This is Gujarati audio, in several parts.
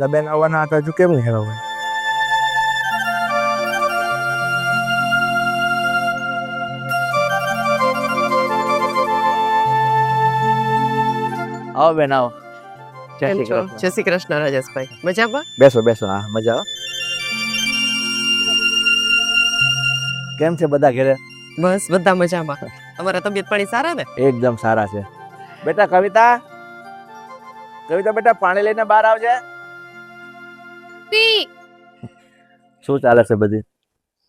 રમીલા બેન આવવાના હતા, હજુ કેમ નહીં આવ્યા હોય? આવો બેન આવો. જય કેમ શ્રી છો? કૃષ્ણ. જય શ્રી કૃષ્ણ રાજેશભાઈ, મજામાં? બેસો બેસો. હા મજા આવે. કેમ છે બધા ઘરે? બસ બધા મજામાં. તમારા તબિયત પાણી સારા ને? એકદમ સારા છે. બેટા કવિતા, કવિતા બેટા પાણી લઈને બહાર આવજે. શું ચાલે છે બધી?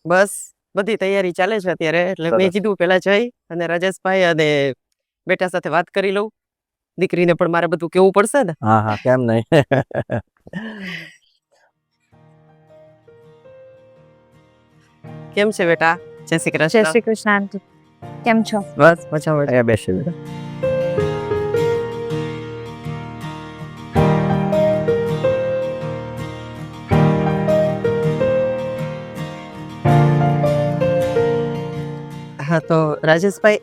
બસ બધી તૈયારી ચાલે છે અત્યારે, એટલે મેં સરસ. કીધું પેલા જઈ અને રાજેશભાઈ અને બેટા સાથે વાત કરી લઉં. દીકરીને પણ મારે બધું કેવું પડશે ને. હા હા, કેમ નહીં. કેમ છે બેટા? જય શ્રી જય કૃષ્ણ. શ્રી કૃષ્ણ આંટી, કેમ છો? બસ મજામાં. અહીંયા બેસે બેટા. હા તો રાજેશભાઈ,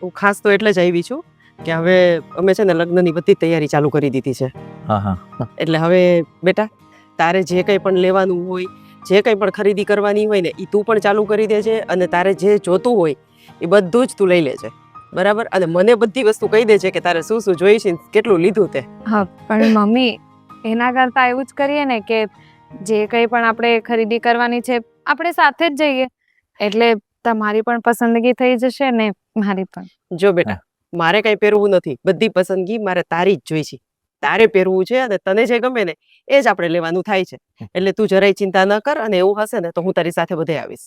હું ખાસ તો એટલે જ આવી છું કે હવે અમે છે ને લગ્નની બધી તૈયારી ચાલુ કરી દીધી છે. હા હા. એટલે હવે બેટા, તારે જે કંઈ પણ લેવાનું હોય, જે કંઈ પણ ખરીદી કરવાની હોય ને, એ તું પણ ચાલુ કરી દેજે. અને તારે જે જોતું હોય એ બધું જ તું લઈ લેજે, બરાબર? અને મને બધી વસ્તુ કહી દેજે કે તારે શું શું જોઈશે ને કેટલું લીધું તે. હા પણ મમ્મી, એના કરતા એવું જ કરીએ ને કે જે કંઈ પણ આપણે ખરીદી કરવાની છે આપણે સાથે જ જઈએ, એટલે તમારી પણ પસંદગી થઈ જશે ને મારી પણ. જો બેટા, મારે કંઈ પહેરવું નથી, બધી પસંદગી મારે તારી જ જોઈશે. તારે પહેરવું છે અને તને જે ગમે ને એ જ આપણે લેવાનું થાય છે. એટલે તું જરાય ચિંતા ન કર, અને એવું હશે ને તો હું તારી સાથે બધે આવીશ.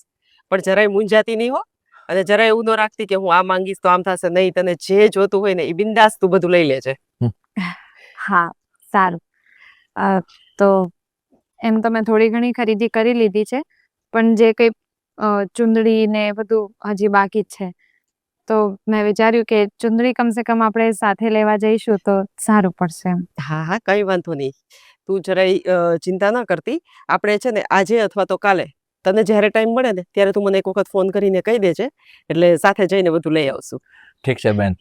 પણ જરાય મૂંઝાતી નહીં હો, અને જરાય એવું ન રાખતી કે હું આ માંગીશ તો આમ થશે. નહીં, તને જે જોતું હોય ને એ બિંદાસ તું બધું લઈ લેજે. હા સારું. તો એમ તો મેં થોડી ઘણી ખરીદી કરી લીધી છે, પણ જે કંઈ ચુંદડી ને બધું હજી બાકી જ છે, તો મેં વિચાર્યું કે ચુંદડી કમસે કમ આપણે સાથે લેવા જઈશું તો સારું પડશે એમ. હા હા, કઈ વાંધો નહીં. તું જરાય ચિંતા ન કરતી. આપણે છે ને આજે અથવા તો કાલે તને જ્યારે ટાઈમ મળે ને ત્યારે તું મને એક વખત ફોન કરીને કહી દેજે, એટલે સાથે જઈને બધું લઈ આવશું. ઠીક છે બેન.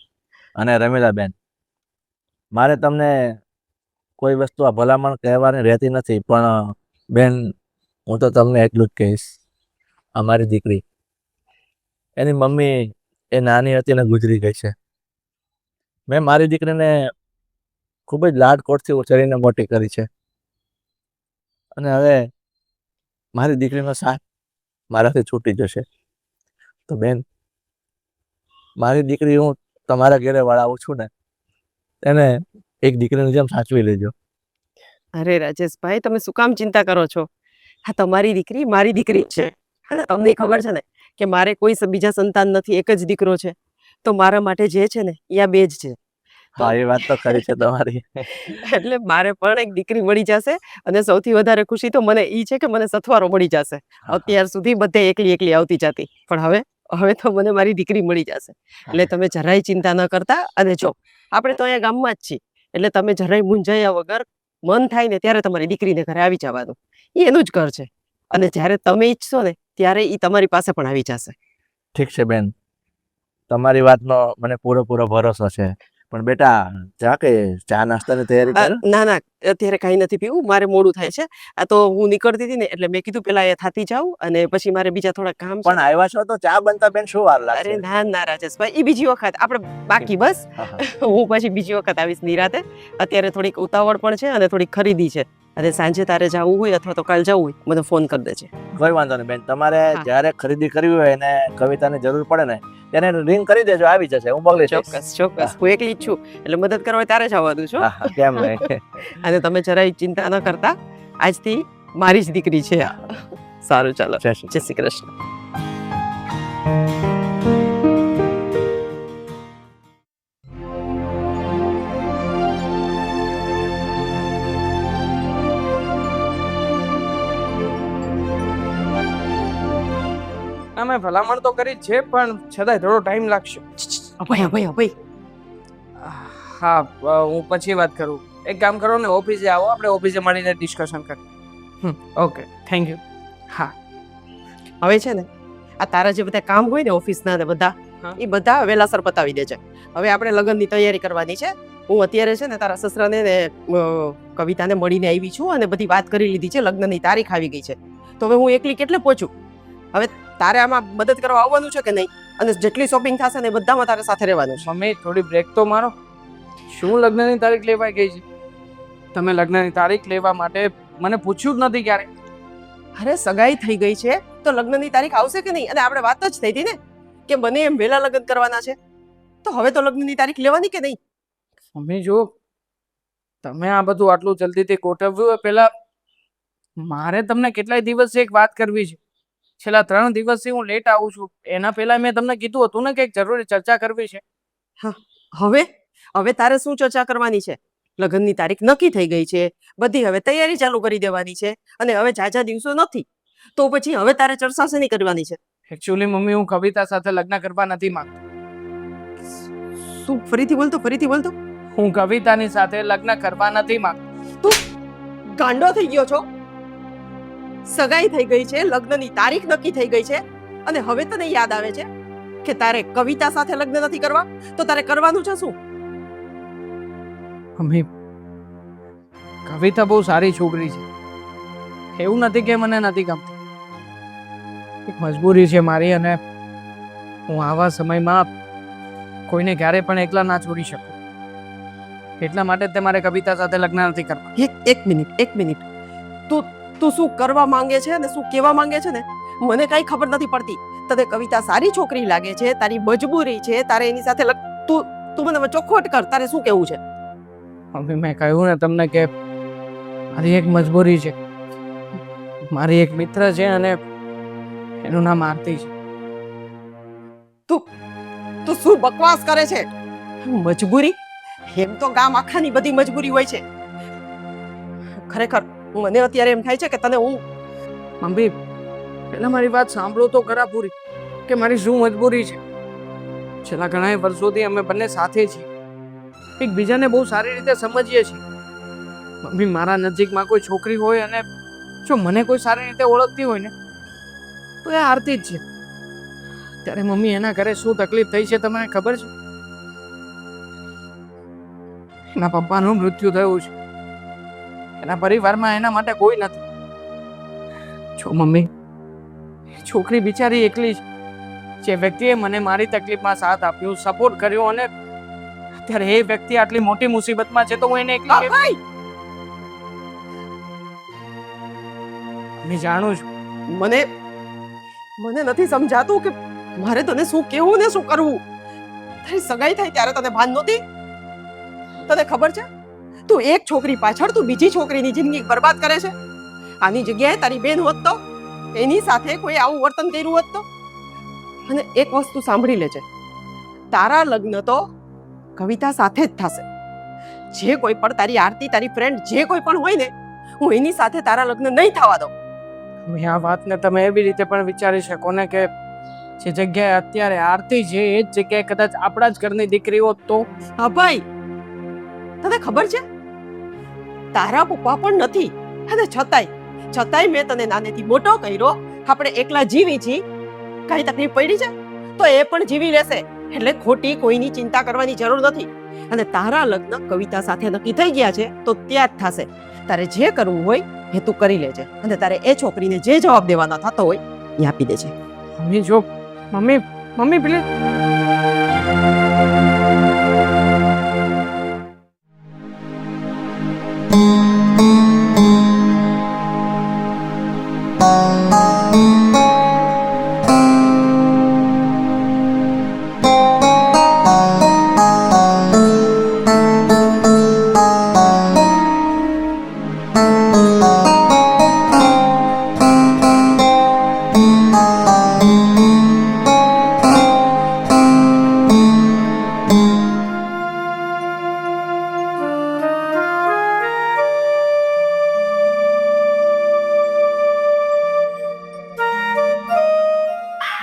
અને રમીલા બેન, મારે તમને કોઈ વસ્તુ આ ભલામણ કહેવાની રહેતી નથી, પણ બેન હું તો તમને એટલું જ કહીશ, અમારી દીકરી, એની મમ્મી એ નાની હતી ને ગુજરી ગઈ છે. મેં મારી દીકરીને ખૂબ જ લાડકોટથી ઉછેરીને મોટી કરી છે, અને હવે મારી દીકરીનો સાથ મારાથી છૂટી જશે. તો બેન, મારી દીકરી હું તમારા ઘરે વળાવું છું ને, એને એક દીકરીની જેમ સાચવી લેજો. અરે રાજેશભાઈ, તમે શું કામ ચિંતા કરો છો? હા, તમારી દીકરી મારી દીકરી જ છે. અને તમને ખબર છે ને કે મારે કોઈ બીજા સંતાન નથી, એક જ દીકરો છે. તો મારા માટે જે છે ને એ આ બે જ છે. હા, એ વાત તો ખરી છે તમારી. એટલે મારે પણ એક દીકરી મળી જશે, અને સૌથી વધારે ખુશી તો મને ઈ છે કે મને સથવારો મળી જશે. અત્યાર સુધી બધે એકલી એકલી આવતી જતી, પણ હવે તો મને મારી દીકરી મળી જશે. એટલે તમે જરાય ચિંતા ન કરતા. અને જો, આપણે તો અહીંયા ગામમાં જ છીએ, એટલે તમે જરાય મૂંઝાયા વગર મન થાય ને ત્યારે તમારી દીકરીને ઘરે આવી જવાનું. એ એનું જ ઘર છે, અને જ્યારે તમે ઈચ્છશો ને ત્યારે એ તમારી પાસે પણ આવી જશે. ઠીક છે બેન, તમારી વાતનો મને પૂરેપૂરો ભરોસો છે. પણ બેટા, જા કે ચા નાસ્તાની તૈયારી કર. ના ના, અત્યારે કાંઈ નથી પીવું, મારે મોડું થાય છે. આ તો હું નીકળતી હતી ને એટલે મેં કીધું પેલા એ થાતી જાઉં, અને પછી મારે બીજા થોડા કામ છે. પણ આવ્યા છો તો ચા બનતા બેન શું વાર અરે લાગશે? ના ના રાજેશભાઈ, એ બીજી વખત આપણે બાકી, બસ હું પછી બીજી વખત આવીશ નિરાતે. અત્યારે થોડીક ઉતાવળ પણ છે અને થોડીક ખરીદી છે, અને સાંજે તારે જવું હોય અથવા તો કાલ જવું હોય મને ફોન કરી દેજે. કોઈ વાંધો નહીં બેન, તમારે હા. જ્યારે ખરીદી કરવી હોય અને કવિતાની જરૂર પડે ને ત્યારે રિંગ કરી દેજો, આવી જશે. હું મોકલી દઈશ. ચોક્કસ ચોક્કસ, હું એકલી જ છું, એટલે મદદ કરવા હોય ત્યારે જ આવવાનું છું. હા હા, કેમ નહીં. અને તમે જરાય ચિંતા ન કરતા, આજથી મારી જ દીકરી છે આ. સારું, ચાલો, જય શ્રી જય શ્રી કૃષ્ણ. અમે ભલામણ તો કરી જ છે, પણ છતાંય થોડો ટાઈમ લાગશે. અભય અભય અભય, હા, હું પછી વાત કરું. એક કામ કરો ને, ઓફિસે આવો, આપણે ઓફિસે મળીને ડિસ્કશન કરીએ. Okay, thank you. હા, હવે છે ને આ તારા જે બધા કામ હોય ને ઓફિસના ને બધા, હા. એ બધા વેલાસર પતાવી દેજે. હવે આપણે લગ્નની તૈયારી કરવાની છે, હું અત્યારે છે ને તારા સસરાને ને કવિતાને મળીને આવી છું અને બધી વાત કરી લીધી છે, લગ્નની તારીખ આવી ગઈ છે. તો હવે હું એકલી કેટલે પહોંચું? હવે તારે આમાં મદદ કરવા આવવાનું છે કે નહીં? અને જેટલી શોપિંગ થશે ને એ બધામાં તારે સાથે રહેવાનું છે. મમ્મી થોડી બ્રેક તો મારો. શું લગ્નની તારીખ લેવાઈ ગઈ છે? તમે લગ્નની તારીખ લેવા માટે મને પૂછ્યું જ નથી ક્યારે. અરે સગાઈ થઈ ગઈ છે તો લગ્નની તારીખ આવશે કે નહીં? અને આપણે વાત જ થઈ હતી ને કે મને એમ વહેલા લગ્ન કરવાના છે, તો હવે તો લગ્નની તારીખ લેવાની કે નહીં? મમ્મી જો તમે આ બધું આટલું જલ્દીથી ગોઠવ્યું એ પહેલા મારે તમને કેટલાય દિવસથી એક વાત કરવી છે. છેલ્લા 3 દિવસથી હું લેટ આવું છું. એના પહેલા મેં તમને કીધું હતું ને કે એક જરૂરી ચર્ચા કરવી છે. હવે તારે શું ચર્ચા કરવાની છે? લગ્નની તારીખ નક્કી થઈ ગઈ છે, બધી હવે તૈયારી ચાલુ કરી દેવાની છે અને હવે ઝાઝા દિવસો નથી, તો પછી હવે તારે ચર્ચા શેની કરવાની છે? એકચ્યુઅલી મમ્મી હું કવિતા સાથે લગ્ન કરવા નથી માંગતો. શું? ફરીથી બોલતો. હું કવિતાની સાથે લગ્ન કરવા નથી માંગતો. ગાંડો થઈ ગયો છો? સગાઈ થઈ ગઈ છે, લગ્નની તારીખ નક્કી થઈ ગઈ છે અને હવે તને યાદ આવે છે કે તારે કવિતા સાથે લગ્ન નથી કરવા? તો તારે કરવાનું છે શું? મમ્મી કવિતા બહુ સારી છોકરી છે, એવું નથી કે મને નથી ગમતી. એક મજબૂરી છે મારી અને હું આવા સમયમાં કોઈને ક્યારે પણ એકલા ના છોડી શકું. એટલા માટે જ મારે કવિતા સાથે લગ્ન નથી કરવા. એક મિનિટ તું શું કરવા માંગે છે અને શું કહેવા માંગે છે ને મને કઈ ખબર નથી પડતી. તને કવિતા સારી છોકરી લાગે છે, તારી મજબૂરી છે, તારે એની સાથે તું મને ચોખ્ખોટ કર, તારે શું કેવું છે? મમ્મી મેં કહ્યું ને તમને કે મારી એક મજબૂરી છે. મારી એક મિત્ર છે અને એનું નામ આરતી છે. તું શું બકવાસ કરે છે? મજબૂરી? એમ તો ગામ આખાની બધી મજબૂરી હોય છે. ખરેખર મને અત્યારે એમ થાય છે કે તને હું મમ્મી પહેલા મારી વાત સાંભળો તો ખરા પૂરી કે મારી શું મજબૂરી છે. છેલ્લા ઘણા વર્ષોથી અમે બંને સાથે છીએ, એકબીજાને બહુ સારી રીતે સમજીએ છીએ. મમ્મી મારા નજીકમાં કોઈ છોકરી હોય અને જો મને કોઈ સારી રીતે ઓળખતી હોય ને તો એ આરતી જ છે. ત્યારે મમ્મી એના ઘરે શું તકલીફ થઈ છે તમને ખબર છે? એના પપ્પાનું મૃત્યુ થયું છે. એના પરિવારમાં એના માટે કોઈ નથી. જો મમ્મી છોકરી બિચારી એકલી છે. જે વ્યક્તિએ મને મારી તકલીફમાં સાથ આપ્યો, સપોર્ટ કર્યો અને અત્યારે એ વ્યક્તિ આટલી મોટી મુસીબતમાં છે તો હું એને એકલી કેવી? હું જાણું છું. મને નથી સમજાતું કે મારે તને શું કેવું ને શું કરવું. તારી સગાઈ થઈ ત્યારે તને ભાન નહોતી? તને ખબર છે તું એક છોકરી પાછળ તું બીજી છોકરીની જિંદગી બરબાદ કરે છે? આની જગ્યાએ તારી બેન હોત તો, એની સાથે કોઈ આવું વર્તન કર્યું હોત તો? અને એક વસ્તુ સાંભળી લેજે, તારા લગ્ન તો કવિતા સાથે જ થશે. જે કોઈ પણ તારી આરતી, તારી ફ્રેન્ડ જે કોઈ પણ હોય ને, હું એની સાથે તારા લગ્ન નહીં થવા દઉં. આ વાતને તમે એવી રીતે પણ વિચારી શકો ને કે જે જગ્યાએ અત્યારે આરતી છે એ જ જગ્યાએ કદાચ આપણા જ ઘરની દીકરી હોત તો? હા ભાઈ, તને ખબર છે તારા પપ્પા પણ નથી અને છતાંય મેં તને નાનેથી મોટો કર્યો. આપણે એકલા જીવી છીએ, કઈ તકલીફ પડી છે તો એ પણ જીવી લેશે, એટલે ખોટી કોઈની ચિંતા કરવાની જરૂર નથી. અને તારા લગ્ન કવિતા સાથે નક્કી થઈ ગયા છે તો ત્યાં જ થશે. તારે જે કરવું હોય એ તું કરી લેજે અને તારે એ છોકરીને જે જવાબ દેવાનો થતો હોય એ આપી દેજે. મમ્મી જો મમ્મી પ્લીઝ.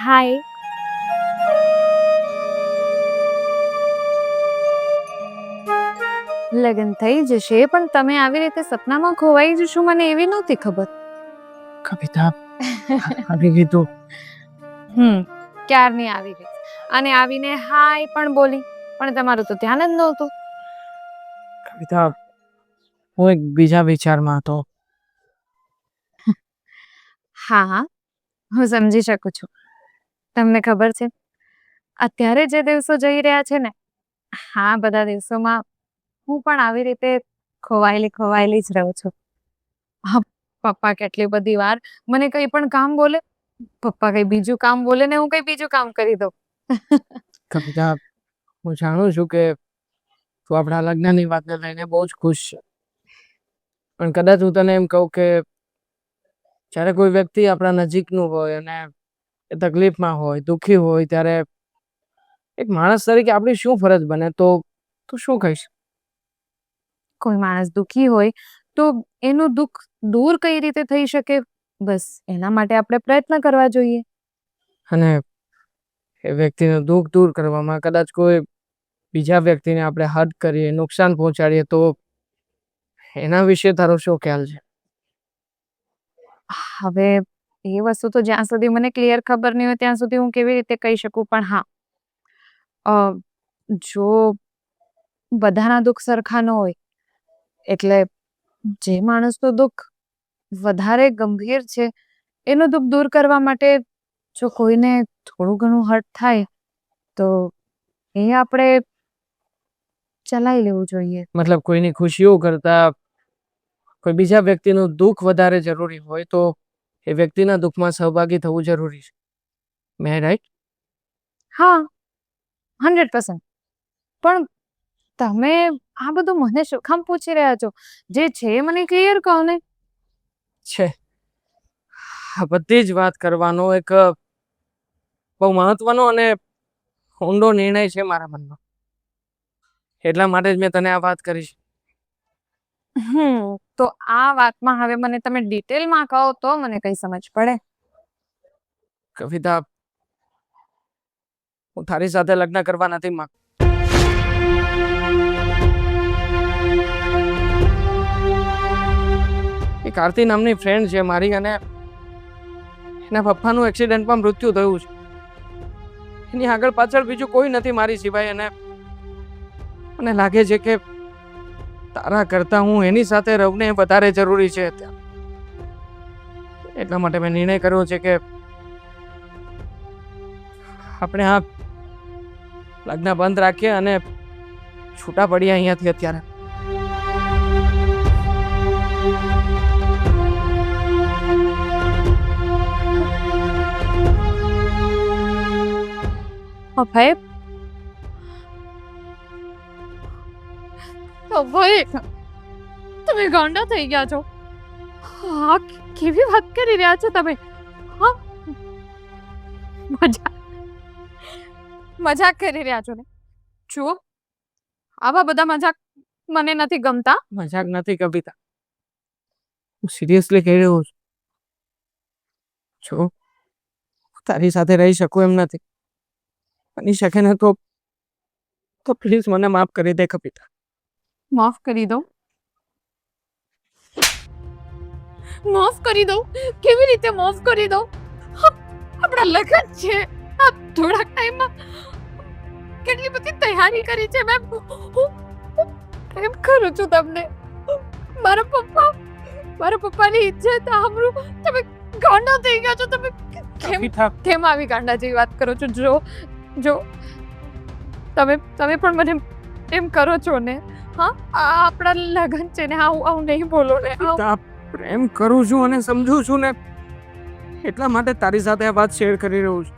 હાય. લગ્ન થઈ જશે પણ તમે આવી રીતે સપનામાં ખોવાઈ જશો મને એવી નહોતી ખબર. કવિતા આવી ગઈ તું? ક્યારની આવી ગઈ અને આવીને હાય પણ બોલી, પણ તમારું તો ધ્યાન જ નહોતું. કવિતા, હું એક બીજા વિચારમાં હતો. હા હા હું સમજી શકું છું. તમને ખબર છે અત્યારે જે દિવસો જઈ રહ્યા છે ને, હા બધા દિવસોમાં હું પણ આવી રીતે ખોવાયેલી જ રહું છું. હા, પપ્પા કેટલી બધી વાર મને કંઈ પણ કામ બોલે, પપ્પા કંઈ બીજું કામ બોલે ને હું કંઈ બીજું કામ કરી દઉં. કવિતા, હું જાણું છું કે તું આપણા લગ્નની વાતને લઈને બહુ જ ખુશ છે, પણ કદાચ હું તને એમ કહું કે જ્યારે કોઈ વ્યક્તિ આપણા નજીકનું હોય અને એ તકલીફમાં હોય, દુઃખી હોય, ત્યારે એક માણસ તરીકે આપણી શું ફરજ બને, તો તું શું કહીશ? કોઈ માણસ દુઃખી હોય તો એનું દુઃખ દૂર કઈ રીતે થઈ શકે, બસ એના માટે આપણે પ્રયત્ન કરવા જોઈએ. અને એ વ્યક્તિનું દુઃખ દૂર કરવામાં કદાચ કોઈ બીજા વ્યક્તિને આપણે હર્ટ કરીએ, નુકસાન પહોંચાડીએ, તો એના વિશે તારો શું ખ્યાલ છે? હવે એ વસ્તુ તો જ્યાં સુધી મને ક્લિયર ખબર નહીં હોય ત્યાં સુધી હું કેવી રીતે કહી શકું, પણ હા જો બધાના દુઃખ સરખા ન હોય, એટલે જે માણસનું દુઃખ વધારે ગંભીર છે એનું દુઃખ દૂર કરવા માટે જો કોઈને થોડું ઘણું હર્ટ થાય તો એ આપણે ચલાવી લેવું જોઈએ. મતલબ કોઈની ખુશીઓ કરતા કોઈ બીજા વ્યક્તિનું દુઃખ વધારે જરૂરી હોય તો એ વ્યક્તિના દુઃખમાં સહભાગી થવું જરૂરી છે. મે રાઈટ? હા 100%. પણ તમે આ બધું મને શું કામ પૂછી રહ્યા છો? જે છે એ મને ક્લિયર કહો ને. છે આ બધી જ વાત કરવાનો એક બહુ મહત્વનો અને ઊંડો નિર્ણય છે મારા મનમાં, એટલા માટે જ મેં તને આ વાત કરી છે. તો આ વાતમાં હવે મને તમે ડિટેલમાં કહો તો મને કઈ સમજ પડે. કવિતા, હું તારી સાથે લગ્ન કરવા નથી માંગતો. એક આરતી નામની ફ્રેન્ડ છે મારી, અને એના પપ્પાનું એક્સિડન્ટમાં મૃત્યુ થયું છે. એની આગળ પાછળ બીજું કોઈ નથી મારી સિવાય, અને મને લાગે છે કે તારા કરતા હું એની સાથે રહું ને એ વધારે જરૂરી છે અત્યારે. એટલા માટે મેં નિર્ણય કર્યો છે કે આપણે આ લગ્ન બંધ રાખીએ અને છૂટા પડીએ અહીંયાથી અત્યારે. અભય, અભય, તમે ગાંડા થઈ ગયા છો. હા, કેવી વાત કરી રહ્યા છો તમે? હા, મજાક કરી રહ્યા છો ને? જુઓ, આવા બધા મજાક મને નથી ગમતા. મજાક નથી કવિતા, હું સિરિયસલી કહી રહ્યો છું. જો તારી સાથે રહી શકું એમ નથી, બની શકે ને તો પ્લીઝ મને માફ કરી દે કવિતા. માફ કરી દો? માફ કરી દો? કેવી રીતે માફ કરી દો? આપણા લગ્ન છે, આ થોડાક ટાઈમમાં કેટલી બધી તૈયારી કરી છે મેં. હું પ્રેમ કરું છું તમને. મારા પપ્પાની ઇજ્જત આબરૂ તમે ગાંડા થઈ ગયા છો. તમે કેમ આવી ગાંડા જેવી વાત કરો છો? જો તમે પણ મને એમ કરો છો ને? હા, આપણા લગ્ન છે ને, આવું નહીં બોલો ને. પ્રેમ કરું છું અને સમજુ છું ને, એટલા માટે તારી સાથે આ વાત શેર કરી રહ્યો છું.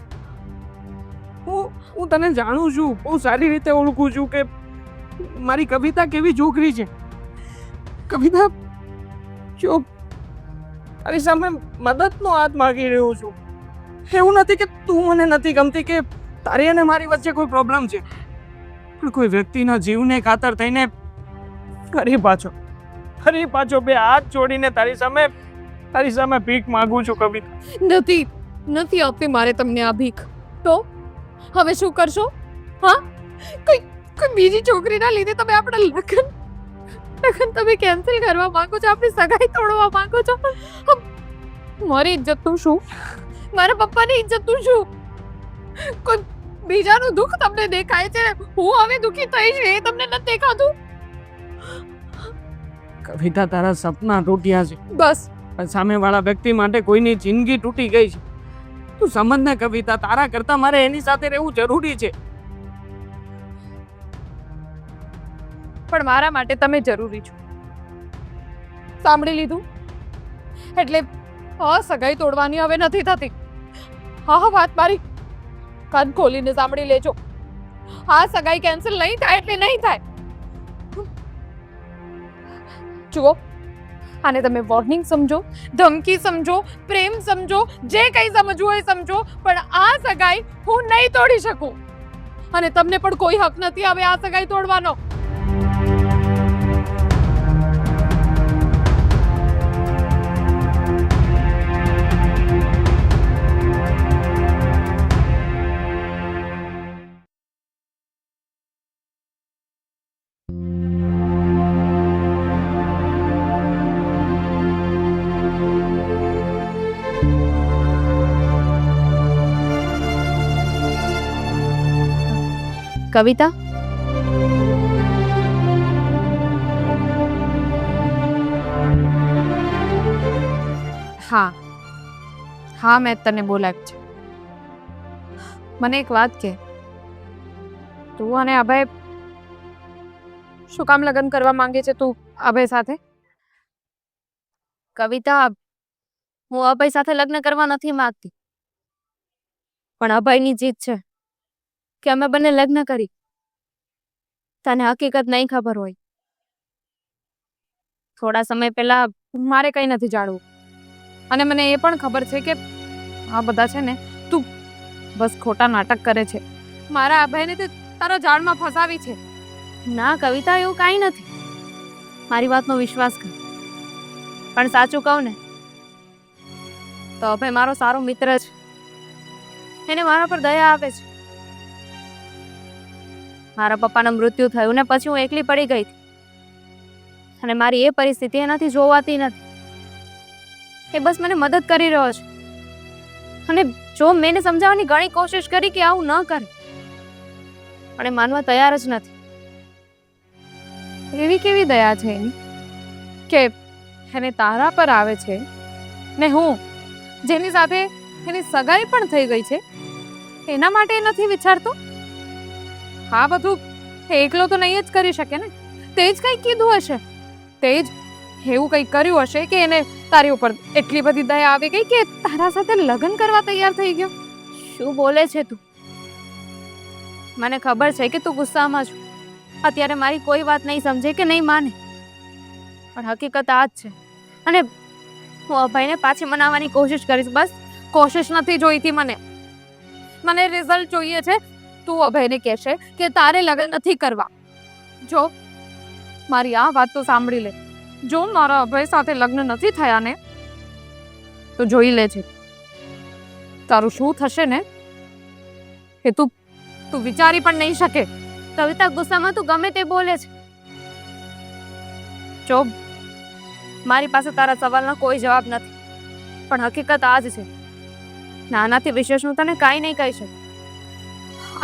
હું તને જાણું છું, બહુ સારી રીતે ઓળખું છું કે મારી કવિતા કેવી છોકરી છે. કવિતા, જો તારી સામે મદદનો હાથ માંગી રહ્યો છું. એવું નથી કે તું મને નથી ગમતી કે તારી અને મારી વચ્ચે કોઈ પ્રોબ્લેમ છે, પણ કોઈ વ્યક્તિના જીવને ખાતર થઈને ફરી પાછો બે હાથ જોડીને તારી સામે ભીખ માંગુ છું કવિતા. નથી આપવી મારે તમને આ ભીખ. તો હવે શું કરશો? હા, કોઈ બીજી છોકરીના લીધે તમે આપણા લગ્ન તમે કેન્સલ કરવા માંગો છો? આપણી સગાઈ તોડવા માંગો છો? મારી ઇજ્જતનું શું? મારા પપ્પાની ઇજ્જતનું શું? કોઈ બીજાનું દુઃખ તમને દેખાય છે? હું હવે દુઃખી થઈશ એ તમને નથી દેખાતું? કવિતા, તારા સપના તૂટ્યા છે, બસ પણ સામેવાળા વ્યક્તિ માટે કોઈની જિંદગી તૂટી ગઈ છે. તું સમજ ને કવિતા, તારા કરતા મારે એની સાથે રહેવું જરૂરી છે. પણ મારા માટે તમે જરૂરી છો. સાંભળી લીધું? એટલે સગાઈ તોડવાની હવે નથી થતી. હા, વાત મારી કાન ખોલીને સાંભળી લેજો. હા, સગાઈ કેન્સલ નહીં થાય એટલે નહીં થાય. જુઓ, આને તમે વોર્નિંગ સમજો, ધમકી સમજો, પ્રેમ સમજો, જે કંઈ સમજવું હોય સમજો, પણ આ સગાઈ હું નહીં તોડી શકું. અને તમને પણ કોઈ હક નથી હવે આ સગાઈ તોડવાનો. કવિતા, હા હા, મેં તને બોલાવ્યું છે. મને એક વાત કે, તું અને અભય શું કામ લગ્ન કરવા માંગે છે? તું અભય સાથે? કવિતા, હું અભય સાથે લગ્ન કરવા નથી માંગતી, પણ અભયની જીદ છે કે અમે બંને લગ્ન કરી. તને હકીકત નહીં ખબર હોય. થોડા સમય પહેલા મારે કંઈ નથી જાણવું. અને મને એ પણ ખબર છે કે આ બધા છે ને, તું બસ ખોટા નાટક કરે છે. મારા અભયને તે તારા જાળમાં ફસાવી છે. ના કવિતા, એવું કાંઈ નથી. મારી વાતનો વિશ્વાસ કર. પણ સાચું કહું ને તો અભય મારો સારો મિત્ર છે. એને મારા પર દયા આવે છે. મારા પપ્પાનું મૃત્યુ થયું ને પછી હું એકલી પડી ગઈ હતી, અને મારી એ પરિસ્થિતિ એનાથી જોવાતી નથી. એ બસ મને મદદ કરી રહ્યો છે. અને જો મેં એને સમજાવવાની ઘણી કોશિશ કરી કે આવું ન કરે, પણ એ માનવા તૈયાર જ નથી. એવી કેવી દયા છે એની કે એને તારા પર આવે છે ને હું જેની સાથે એની સગાઈ પણ થઈ ગઈ છે એના માટે નથી વિચારતો? હા, બધું એકલો તો નહીં જ કરી શકે ને. તે જ કંઈક કીધું હશે, તે જ એવું કંઈક કર્યું હશે કે એને તારી ઉપર એટલી બધી દયા આવી ગઈ કે તારા સાથે લગ્ન કરવા તૈયાર થઈ ગયો. શું બોલે છે તું? મને ખબર છે કે તું ગુસ્સામાં છું. અત્યારે મારી કોઈ વાત નહીં સમજે કે નહીં માને, પણ હકીકત આ જ છે. અને હું અભયને પાછી મનાવવાની કોશિશ કરીશ. બસ કોશિશ નથી જોઈતી મને. મને રિઝલ્ટ જોઈએ છે. તું અભયને કહેશે કે તારે લગ્ન નથી કરવા. જો મારી આ વાત તો સાંભળી લે. જો મારા અભય સાથે લગ્ન નથી થયા ને તો જોઈ લે છે તારું શું થશે ને એ તું વિચારી પણ નહીં શકે. કવિતા, ગુસ્સામાં તું ગમે તે બોલે છે. જો મારી પાસે તારા સવાલનો કોઈ જવાબ નથી, પણ હકીકત આ જ છે. નાનાથી વિશેષ હું તને કાંઈ નહીં કહી શકું.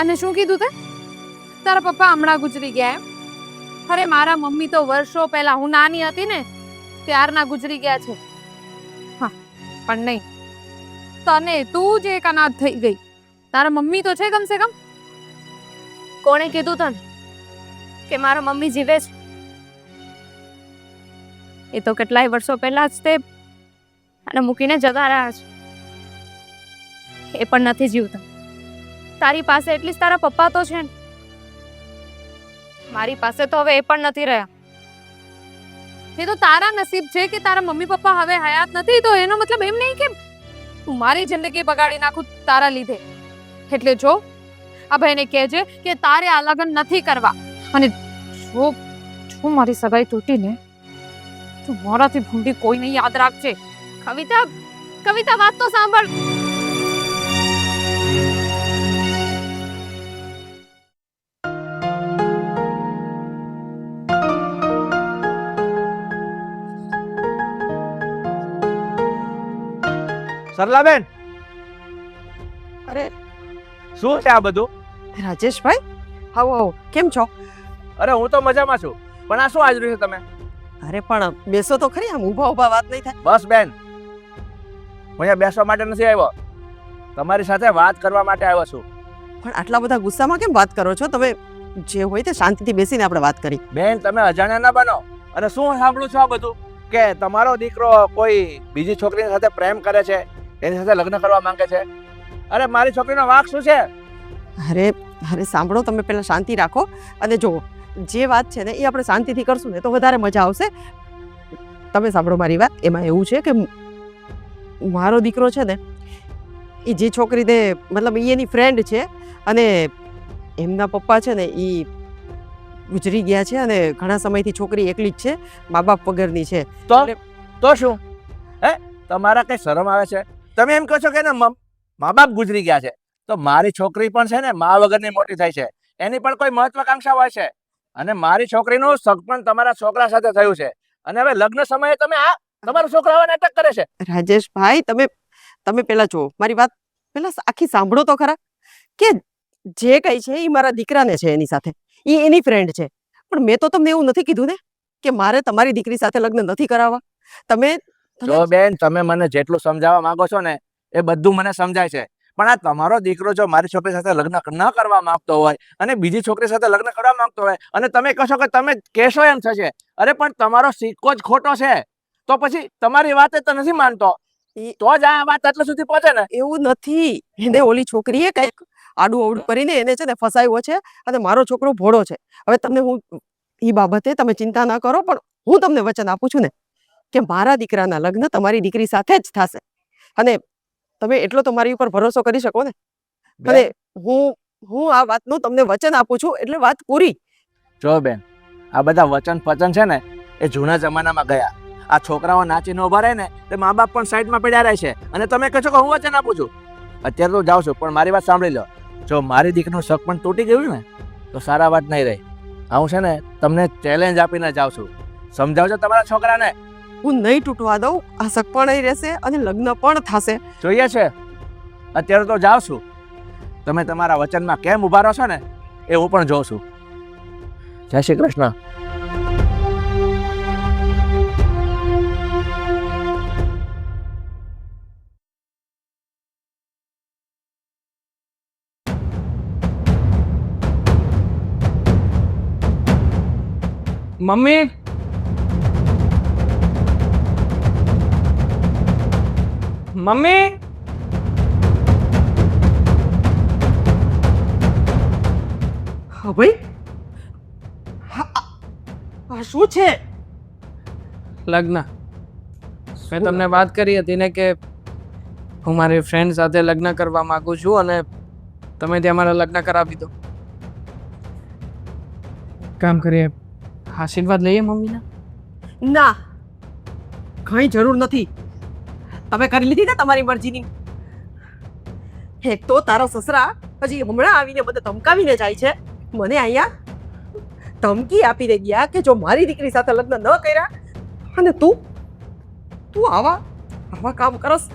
અને શું કીધું તે? તારા પપ્પા હમણાં ગુજરી ગયા એમ? અરે મારા મમ્મી તો વર્ષો પહેલા, હું નાની હતી ને ત્યારના ગુજરી ગયા છે. હા, પણ નહીં, તને તું જ એક અનાથ થઈ ગઈ. તારા મમ્મી તો છે કમસે કમ. કોણે કીધું તને કે મારા મમ્મી જીવે છે? એ તો કેટલાય વર્ષો પહેલા જ તે અને મૂકીને જતા રહ્યા છે. એ પણ નથી જીવતા. તારી પાસે એટલીસ્ટ તારા પપ્પા તો છે ને. મારી પાસે તો હવે એ પણ નથી રહ્યા. એ તો તારા નસીબ છે કે તારા મમ્મી પપ્પા હવે હયાત નથી. તો એનો મતલબ એમ નહીં કે હું મારી જિંદગી બગાડી નાખું તારા લીધે. એટલે જો આ ભાઈને કહેજે કે તારે આ લગ્ન નથી કરવા. અને જો મારી સગાઈ તૂટીને તું મારાથી ભૂંડી કોઈને યાદ રાખજે. કવિતા, કવિતા, વાત તો સાંભળ. સરલાબેન, અરે શું છે આ બધું? રાજેશભાઈ, આવો આવો. કેમ છો? અરે હું તો મજામાં છું, પણ આ શું આજર્યું છે તમે? અરે પણ બેસો તો ખરી, આમ ઊભા ઊભા વાત નહીં થાય. બસ બેન, હું અહીંયા બેસવા માટે નથી આવ્યો, તમારી સાથે વાત કરવા માટે આવ્યો છું. પણ આટલા બધા ગુસ્સામાં કેમ વાત કરો છો તમે? જે હોય તે શાંતિથી બેસીને આપણે વાત કરી. બેન, તમે અજાણ્યા ના બનો. અને શું સાંભળું છું આ બધું કે તમારો દીકરો કોઈ બીજી છોકરીની સાથે પ્રેમ કરે છે, એની સાથે લગ્ન કરવા માંગે છે. અરે મારી છોકરીનો વાંક શું છે? અરે અરે સાંભળો, તમે પહેલા શાંતિ રાખો અને જો જે વાત છે ને એ આપણે શાંતિથી કરશું ને તો વધારે મજા આવશે. તમે સાંભળો મારી વાત. એમાં એવું છે કે મારો દીકરો છે ને એ જે છોકરીને મતલબ એ એની ફ્રેન્ડ છે અને એમના પપ્પા છે ને એ ગુજરી ગયા છે અને ઘણા સમયથી છોકરી એકલી જ છે, મા બાપ વગરની છે. તો શું હે, તમારા કઈ શરમ આવે છે? તમે એમ કહો છો કે એના મા બાપ ગુજરી ગયા છે, તો મારી છોકરી પણ છે ને મા વગરની મોટી થઈ છે, એની પણ કોઈ મહત્વાકાંક્ષા હોય છે. અને મારી છોકરીનું સગપણ તમારા છોકરા સાથે થયું છે, અને હવે લગ્ન સમયે તમે આ તમારો છોકરો આવા નાટક કરે છે. રાજેશભાઈ, તમે પેલા જો મારી વાત પેલા આખી સાંભળો તો ખરા. કે જે કઈ છે એ મારા દીકરાને છે, એની સાથે એ એની ફ્રેન્ડ છે. પણ મેં તો તમને એવું નથી કીધું ને કે મારે તમારી દીકરી સાથે લગ્ન નથી કરાવવા. તમે જો બેન, તમે મને જેટલું સમજાવવા માંગો છો ને એ બધું મને સમજાય છે, પણ આ તમારો દીકરો જો મારી છોકરી સાથે લગ્ન ન કરવા માંગતો હોય અને બીજી છોકરી સાથે લગ્ન કરવા માંગતો હોય અને તમે કહો છો કે તમે કહેશો એમ થશે, અરે પણ તમારો સિક્કો જ ખોટો છે, તો પછી તમારી વાત તો નથી માનતો, તો જ આ વાત આટલા સુધી પહોંચે ને. એવું નથી. એને ઓલી છોકરીએ કઈક આડું અવડું કરીને એને છે ને ફસાયો છે અને મારો છોકરો ભોળો છે. હવે તમને હું એ બાબતે તમે ચિંતા ના કરો, પણ હું તમને વચન આપું છું ને કે મારા દીકરાના લગ્ન તમારી દીકરી સાથે જ થશે. અને તમે એટલો તો મારી ઉપર ભરોસો કરી શકો ને. અને હું આ વાતનું તમને વચન આપું છું એટલે વાત પૂરી. જો બેન, આ બધા વચન પચન છે ને એ જૂના જમાનામાં ગયા. આ છોકરાઓ નાચીને ઉભા રહે ને તે મા બાપ પણ સાઈડમાં પડ્યા રહે છે, અને તમે કહો છો કે હું વચન આપું છું. અત્યારે તો જાઉં છું, પણ મારી વાત સાંભળી લો. જો મારી દીકરીનું શક પણ તૂટી ગયું ને તો સારા વાત નહીં રહી. હું છે ને તમને ચેલેન્જ આપીને જાઉં છું, સમજાવજો તમારા છોકરાને. હું નહીં તૂટવા દઉં. આ શક પણ રહેશે અને લગ્ન પણ થશે. જોઈએ છે, અત્યારે તો જાઉં છું. તમે તમારા વચનમાં કેમ ઉભા રહો છો ને એ હું પણ જોઉં છું. જય શ્રી કૃષ્ણ. મમ્મી, મમ્મી, હા ભાઈ, આ શું છે? લગ્ન. મેં તમને વાત કરી હતી ને કે હું મારી ફ્રેન્ડ સાથે લગ્ન કરવા માંગુ છું અને તમે ત્યાં મારા લગ્ન કરાવી દો. કામ કરીએ, આશીર્વાદ લઈએ મમ્મીના. ના, કઈ જરૂર નથી. તમે કરી લીધી ને તમારી મરજીની. એક તો તારો સસરા હજી હમણાં આવીને મને ધમકાવીને જાય છે. મને અહીંયા ધમકી આપીને ગયા કે જો મારી દીકરી સાથે લગ્ન ન કર્યા અને તું આવા કામ કરસ.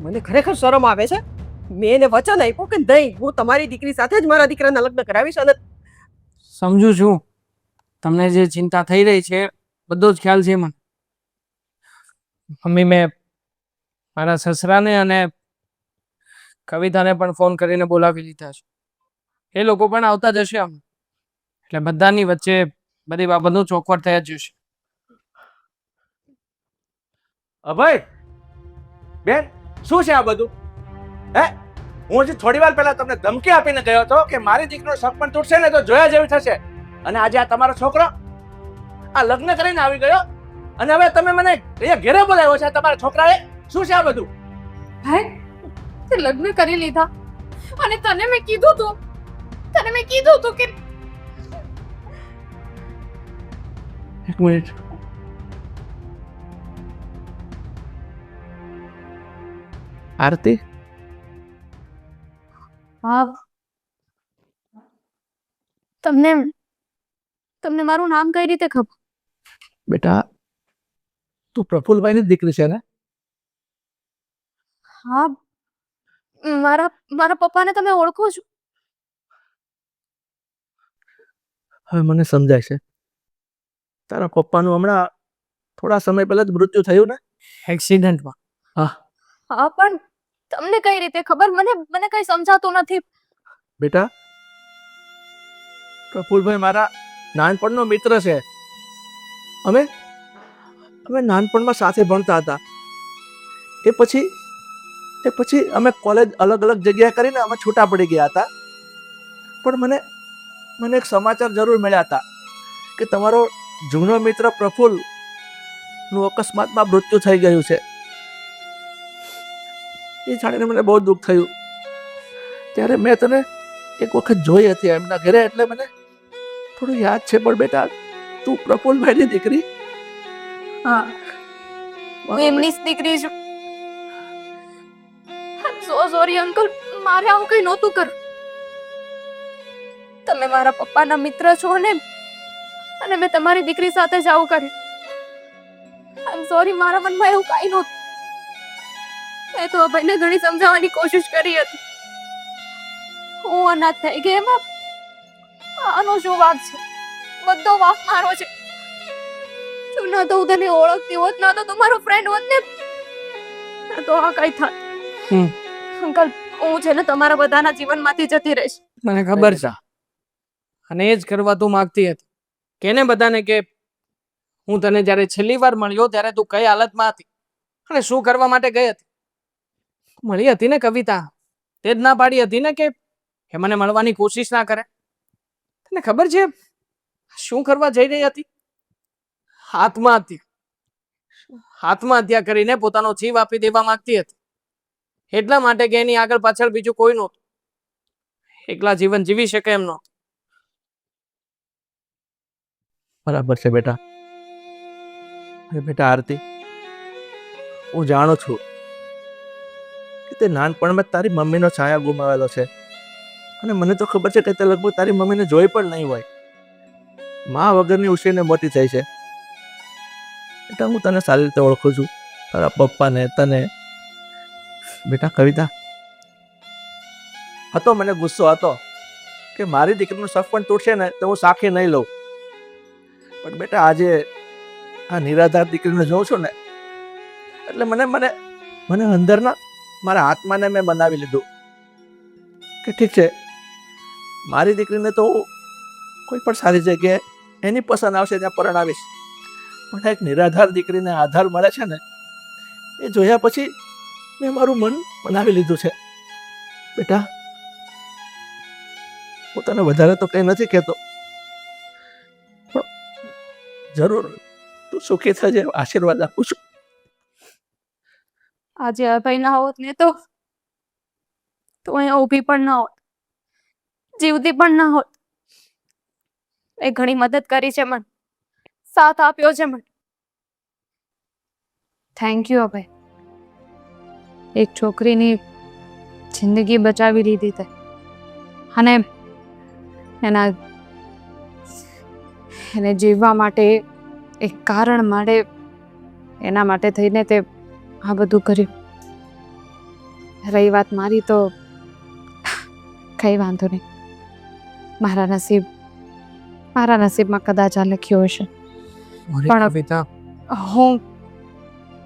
મને ખરેખર શરમ આવે છે. મેં એને વચન આપ્યું કે નહીં, હું તમારી દીકરી સાથે જ મારા દીકરાના લગ્ન કરાવીશ. અને સમજુ છું તમને જે ચિંતા થઈ રહી છે, બધો જ ખ્યાલ છે મને. મમ્મી, મેં મારા સસરાને અને કવિતાને પણ ફોન કરીને બોલાવી લીધા છે. એ લોકો પણ આવતા જશે આમ, એટલે બધાની વચ્ચે બધી બાબતનું ચોખવટ થઈ જ જશે. અભય બેન, શું છે આ બધું? હે, હું હજી થોડી વાર પહેલા તમને ધમકી આપીને ગયો હતો કે મારી દીકરીનો શક પણ તૂટશે ને તો જોયા જેવી થશે, અને આજે આ તમારો છોકરો આ લગ્ન કરીને આવી ગયો અને હવે તમે મને અહીંયા ઘેરે બોલાવ્યો છે તમારા છોકરાએ. શું છે આ બધું? ભાઈ, તે લગ્ન કરી લીધા અને તને મેં કીધું તું કે એક મિનિટ. આરતી, હા, તમને મારું નામ કઈ રીતે ખબર? બેટા, તું પ્રફુલભાઈની દીકરી છે ને? હા, મારા પપ્પાને તમે ઓળખો છો? હવે મને સમજાય છે તારા પપ્પાનું હમણાં થોડા સમય પહેલા જ મૃત્યુ થયું ને? એક્સિડન્ટમાં. હા પણ તમને કઈ રીતે ખબર? મને કઈ સમજાતું નથી. બેટા, પ્રફુલભાઈ મારા નાનપણનો મિત્ર છે. અમે નાનપણમાં સાથે ભણતા હતા. એ પછી અમે કોલેજ અલગ અલગ જગ્યાએ કરીને અમે છૂટા પડી ગયા હતા. પણ મને એક સમાચાર જરૂર મળ્યા હતા કે તમારો જૂનો મિત્ર પ્રફુલ નું અકસ્માતમાં મૃત્યુ થઈ ગયું છે. એ જાણીને મને બહુ દુઃખ થયું. ત્યારે મેં તને એક વખત જોઈ હતી એમના ઘરે, એટલે મને થોડું યાદ છે. પણ બેટા, તું પ્રફુલભાઈની દીકરી? હા, હું એમની જ દીકરી છું. સો સોરી અંકલ, મારે આવું કઈ નહોતું કરવું. તમે મારા પપ્પાના મિત્ર છો ને, અને મેં તમારી દીકરી સાથે જ આવું કર્યું. આઈ એમ સોરી, મારા મનમાં એવું કાંઈ નહોતું. મેં તો અભયને ઘણી સમજાવવાની કોશિશ કરી હતી. હું અનાથ થઈ ગઈ એમાં આનો શું વાંક છે? બધો વાંક મારો છે. જો ના તો હું તને ઓળખતી હોત, ના તો તું મારો ફ્રેન્ડ હોત ને, ના તો આ કઈ થાત. અંકલ, હું છે ને તમારા બધાના જીવનમાંથી જતી રહીશ. મને ખબર છે. અને એ જ કરવા તું માંગતી હતી. કેને બધાને કે હું તને જ્યારે છેલ્લી વાર મળ્યો ત્યારે તું કઈ હાલતમાં હતી અને શું કરવા માટે ગઈ હતી. મળી હતી ને કવિતા, તે જ ના પાડી હતી ને કે એ મને મળવાની કોશિશ ના કરે. તને ખબર છે શું કરવા જઈ રહી હતી? આત્મહત્યા કરીને પોતાનો જીવ આપી દેવા માંગતી હતી. એટલા માટે કે એની આગળ પાછળ બીજું કોઈ નહોતું. એકલા જીવન જીવી શકે એમ નહોતું. બરાબર છે બેટા. અરે બેટા આરતી, હું જાણું છું કે તે નાનપણમાં તારી મમ્મીનો છાયા ગુમાવેલો છે. અને મને તો ખબર છે કે તે લગભગ તારી મમ્મીને જોઈ પણ નહીં હોય. મા વગરની ઉછીને મોટી થઈ છે. બેટા, હું તને સારી રીતે ઓળખું છું, તારા પપ્પાને, તને. બેટા કવિતા, હતો મને ગુસ્સો હતો કે મારી દીકરીનું સફળ તૂટશે ને તો હું સાખી નહીં લઉં. પણ બેટા, આજે આ નિરાધાર દીકરીને જોઉં છું ને, એટલે મને અંદરના મારા આત્માને મેં બનાવી લીધું કે ઠીક છે, મારી દીકરીને તો કોઈ પણ સારી જગ્યાએ એની પસંદ આવશે ત્યાં પરણાવીશ. પણ એક નિરાધાર દીકરીને આધાર મળે છે ને, એ જોયા પછી મેં મારું મન બનાવી લીધું છે. બેટા, હું તને વધારે તો કંઈ નથી કહેતો, પણ જરૂર તું સુખી થજે, આશીર્વાદ આપું છું. આજે અભય ના હોત ને તો અહીંયા ઊભી પણ ના હોત, જીવતી પણ ના હોત. એ ઘણી મદદ કરી છે મને, સાથ આપ્યો છે મને. થેન્ક યુ અભય. એક છોકરીની જિંદગી બચાવી લીધી તે, અને એને જીવવા માટે, એક કારણ માટે, એના માટે થઈને તે આ બધું કર્યું. રહી વાત મારી, તો કઈ વાંધો નહીં. મારા નસીબમાં કદાચ આ લખ્યું હશે. પણ કવિતા,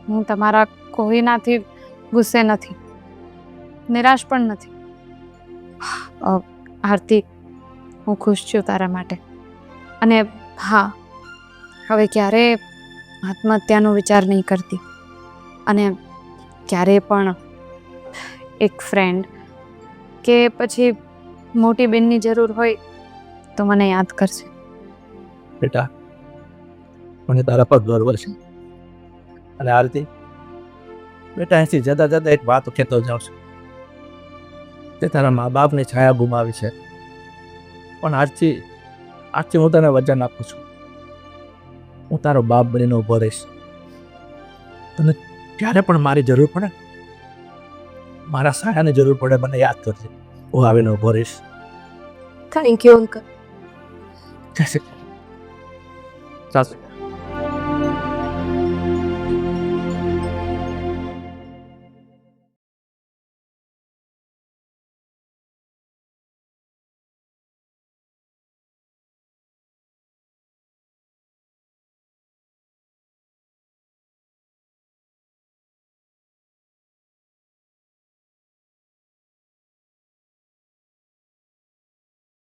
હું તમારા કોઈનાથી ગુસ્સે નથી, નિરાશ પણ નથી. આરતી, હું ખુશ છું તારા માટે. અને હા, હવે ક્યારેય આત્મહત્યાનો વિચાર નહીં કરતી. અને ક્યારેય પણ એક ફ્રેન્ડ કે પછી મોટી બેનની જરૂર હોય તો મને યાદ કરશે. બેટા, મને તારા પર ગર્વ છે. અને આરતી બેટા, અહીંથી જતા એક વાત કહેતો જાઉં છું. તે તારા મા બાપની છાયા ગુમાવી છે, પણ આજથી હું તને વચન આપું છું, હું તારો બાપ બનીને ઊભો રહીશ. તને જ્યારે પણ મારી જરૂર પડે, મારા સહાયની જરૂર પડે, મને યાદ કરજે. હું આવીને ઊભો રહીશ. Thank you uncle. જય શ્રી કૃષ્ણ.